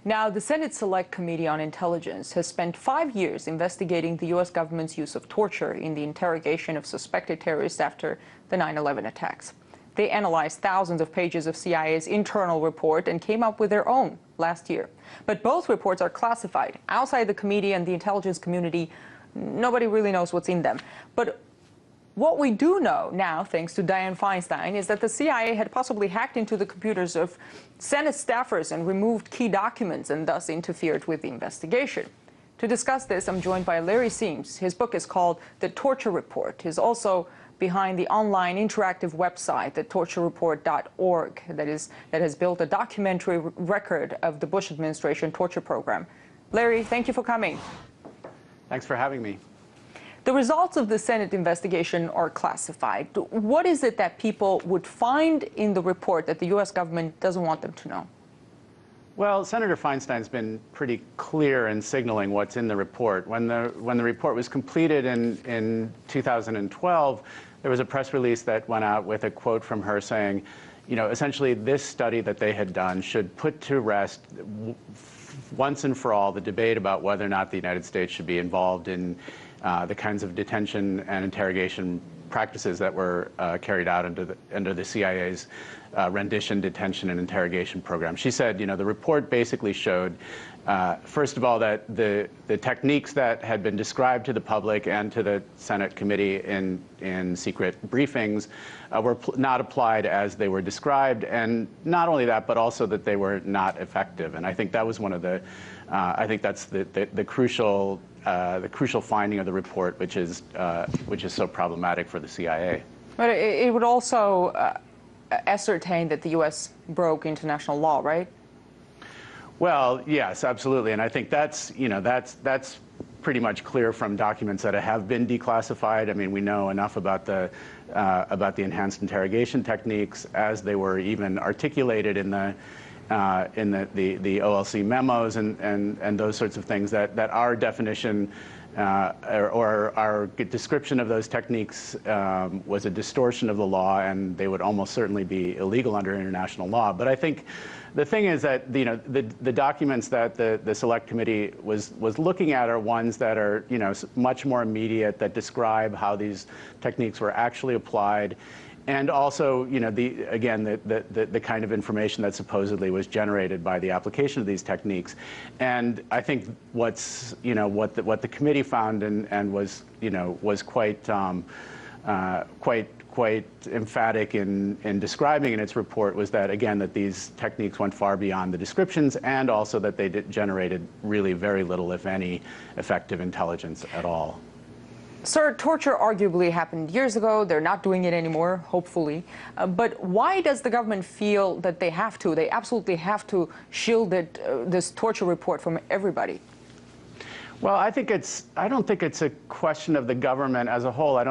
Now, the Senate Select Committee on Intelligence has spent 5 years investigating the U.S. government's use of torture in the interrogation of suspected terrorists after the 9/11 attacks. They analyzed thousands of pages of CIA's internal report and came up with their own last year. But both reports are classified. Outside the committee and the intelligence community, nobody really knows what's in them. But what we do know now, thanks to Dianne Feinstein, is that the CIA had possibly hacked into the computers of Senate staffers and removed key documents and thus interfered with the investigation. To discuss this, I'm joined by Larry Siems. His book is called The Torture Report. He's also behind the online interactive website, the torturereport.org, that has built a documentary record of the Bush administration torture program. Larry, thank you for coming. Thanks for having me. The results of the Senate investigation are classified. What is it that people would find in the report that the U.S. government doesn't want them to know? Well, Senator Feinstein's been pretty clear in signaling what's in the report. When the report was completed in 2012, there was a press release that went out with a quote from her saying, you know, essentially this study that they had done should put to rest once and for all the debate about whether or not the United States should be involved in the kinds of detention and interrogation practices that were carried out under the CIA's rendition, detention, and interrogation program. She said, you know, the report basically showed, first of all, that the techniques that had been described to the public and to the Senate committee in secret briefings were not applied as they were described, and not only that, but also that they were not effective. And I think that was one of the, I think that's the crucial finding of the report, which is so problematic for the CIA. But it would also ascertain that the U.S. broke international law, right? Well, yes, absolutely, and I think that's pretty much clear from documents that have been declassified. I mean, we know enough about the enhanced interrogation techniques as they were even articulated in the OLC memos and those sorts of things, that our definition or our description of those techniques was a distortion of the law, and they would almost certainly be illegal under international law. But I think the thing is that, you know, the documents that the Select Committee was looking at are ones that are, you know, much more immediate, that describe how these techniques were actually applied. And also, you know, the kind of information that supposedly was generated by the application of these techniques. And I think what the committee found and was, you know, was quite emphatic in describing in its report was that, again, that these techniques went far beyond the descriptions, and also that they generated really very little, if any, effective intelligence at all. Sir, torture arguably happened years ago. They're not doing it anymore, hopefully. But why does the government feel that they have to? They absolutely have to shield this torture report from everybody. Well, I don't think it's a question of the government as a whole. I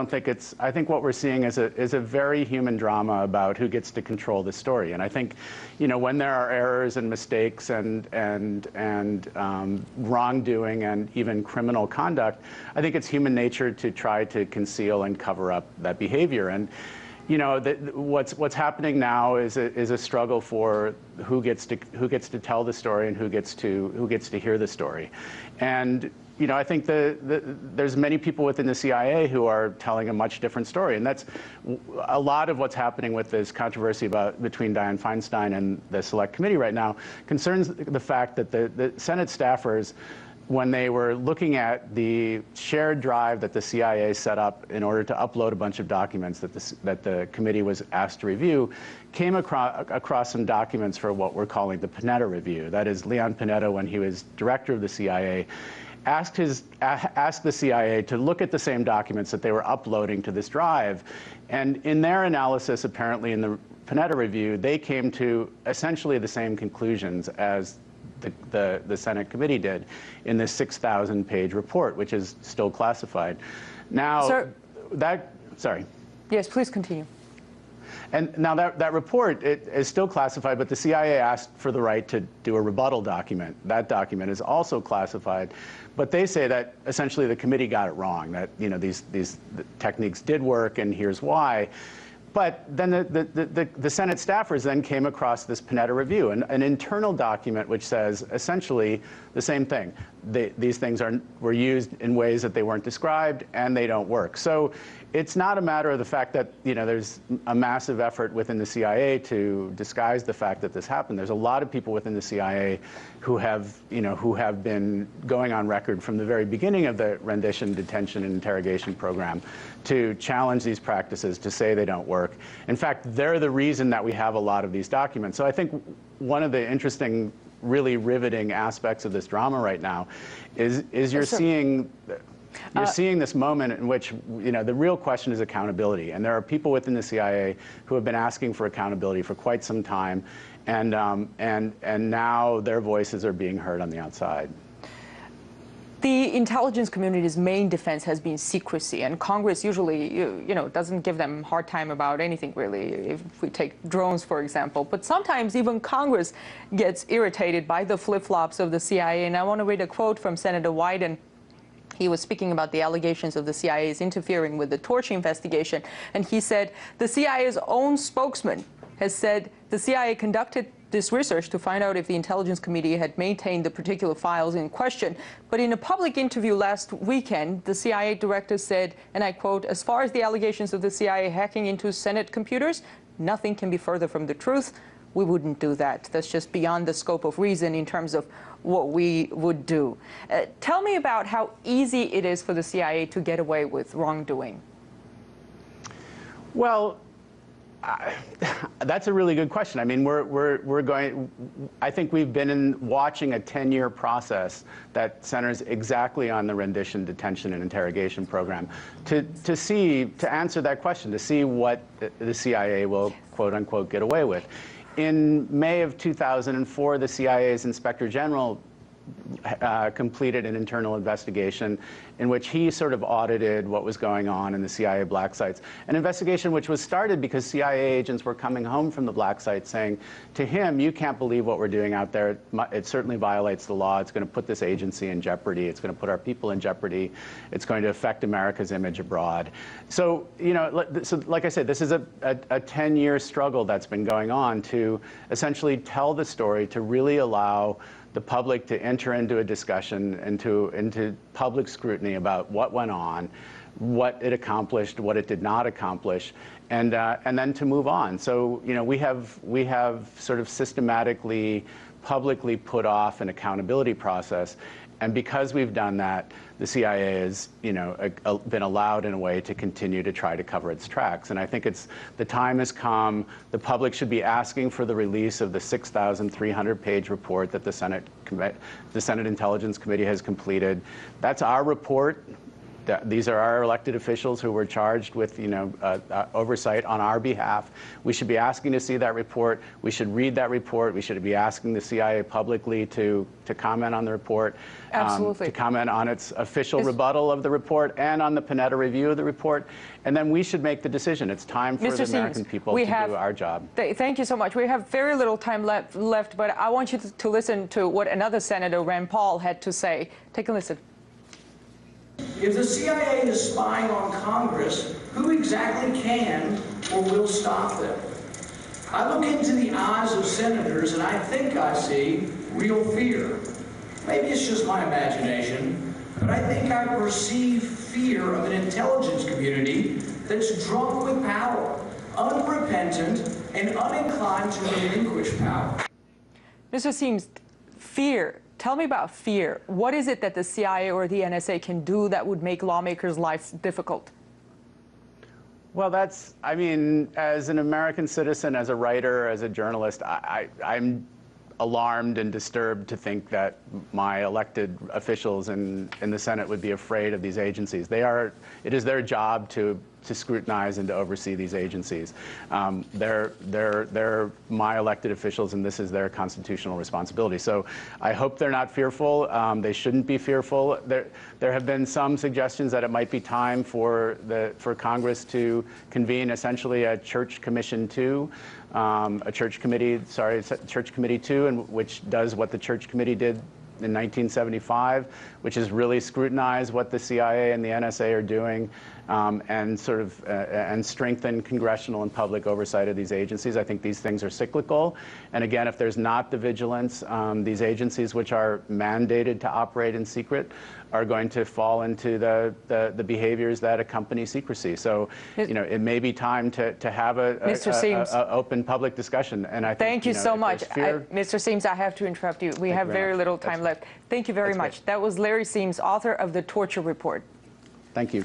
think what we're seeing is a very human drama about who gets to control the story. And I think, you know, when there are errors and mistakes and wrongdoing and even criminal conduct, I think it's human nature to try to conceal and cover up that behavior. And, you know, what's happening now is a struggle for who gets to tell the story and who gets to hear the story. And, you know, I think there's many people within the CIA who are telling a much different story, and that's a lot of what's happening with this controversy between Dianne Feinstein and the Select Committee right now concerns the fact that the Senate staffers, when they were looking at the shared drive that the CIA set up in order to upload a bunch of documents that the committee was asked to review, came across some documents for what we're calling the Panetta Review. That is, Leon Panetta, when he was director of the CIA, asked the CIA to look at the same documents that they were uploading to this drive. And in their analysis, apparently in the Panetta Review, they came to essentially the same conclusions as the Senate committee did in this 6,000-page report, which is still classified. Now, Sir, sorry. Yes, please continue. And now that report, it is still classified, but the CIA asked for the right to do a rebuttal document. That document is also classified, but they say that essentially the committee got it wrong, that, you know, these techniques did work, and here's why. But then the Senate staffers then came across this Panetta review, an internal document which says essentially the same thing. These things were used in ways that they weren't described, and they don't work. So it's not a matter of the fact that there's a massive effort within the CIA to disguise the fact that this happened. There's a lot of people within the CIA who have been going on record from the very beginning of the rendition, detention, and interrogation program to challenge these practices, to say they don't work. In fact, they're the reason that we have a lot of these documents. So I think one of the interesting, really riveting aspects of this drama right now is you're seeing this moment in which the real question is accountability, and there are people within the CIA who have been asking for accountability for quite some time, and now their voices are being heard on the outside. The intelligence community's main defense has been secrecy, and Congress usually, doesn't give them a hard time about anything, really, if we take drones, for example. But sometimes even Congress gets irritated by the flip-flops of the CIA, and I want to read a quote from Senator Wyden. He was speaking about the allegations of the CIA's interfering with the torture investigation, and he said, the CIA's own spokesman has said the CIA conducted this research to find out if the Intelligence Committee had maintained the particular files in question. But in a public interview last weekend, the CIA director said, and I quote, "As far as the allegations of the CIA hacking into Senate computers, nothing can be further from the truth. We wouldn't do that. That's just beyond the scope of reason in terms of what we would do." Tell me about how easy it is for the CIA to get away with wrongdoing. Well, that's a really good question. I mean, I think we've been watching a 10-year process that centers exactly on the rendition, detention, and interrogation program to answer that question, to see what the CIA will, quote unquote, get away with. In May of 2004, the CIA's Inspector General completed an internal investigation in which he sort of audited what was going on in the CIA black sites. An investigation which was started because CIA agents were coming home from the black sites saying to him, "You can't believe what we're doing out there. It certainly violates the law. It's going to put this agency in jeopardy. It's going to put our people in jeopardy. It's going to affect America's image abroad." So, like I said, this is a 10-year struggle that's been going on to essentially tell the story, to really allow the public to enter into a discussion, into public scrutiny about what went on, what it accomplished, what it did not accomplish, and then to move on. So we have sort of systematically, publicly put off an accountability process, and because we've done that, the CIA has been allowed in a way to continue to try to cover its tracks. And I think the time has come. The public should be asking for the release of the 6,300-page report that the Senate Intelligence Committee has completed. That's our report. These are our elected officials who were charged with oversight on our behalf. We should be asking to see that report. We should read that report. We should be asking the CIA publicly to comment on the report, Absolutely. to comment on its official rebuttal of the report and on the Panetta review of the report. And then we should make the decision. It's time for the American people to do our job. Thank you so much. We have very little time left, but I want you to listen to what another Senator, Rand Paul, had to say. Take a listen. If the CIA is spying on Congress, who exactly can or will stop them? I look into the eyes of senators and I think I see real fear. Maybe it's just my imagination, but I think I perceive fear of an intelligence community that's drunk with power, unrepentant, and uninclined to relinquish power. Mr. Siems, fear. Tell me about fear. What is it that the CIA or the NSA can do that would make lawmakers' lives difficult? Well, I mean, as an American citizen, as a writer, as a journalist, I'm alarmed and disturbed to think that my elected officials in the Senate would be afraid of these agencies. It is their job to scrutinize and to oversee these agencies. They're my elected officials, and this is their constitutional responsibility. So I hope they're not fearful. They shouldn't be fearful. There have been some suggestions that it might be time for Congress to convene essentially a Church Commission 2, Church Committee 2, which does what the Church Committee did in 1975, which has really scrutinized what the CIA and the NSA are doing, and sort of and strengthen congressional and public oversight of these agencies. I think these things are cyclical. And again, if there's not the vigilance, these agencies which are mandated to operate in secret are going to fall into the behaviors that accompany secrecy. So, you know, it may be time to have a open public discussion. And I think, thank you so much. Mr. Siems, I have to interrupt you. We have very little time left. Thank you very much. That was Larry Siems, author of The Torture Report. Thank you.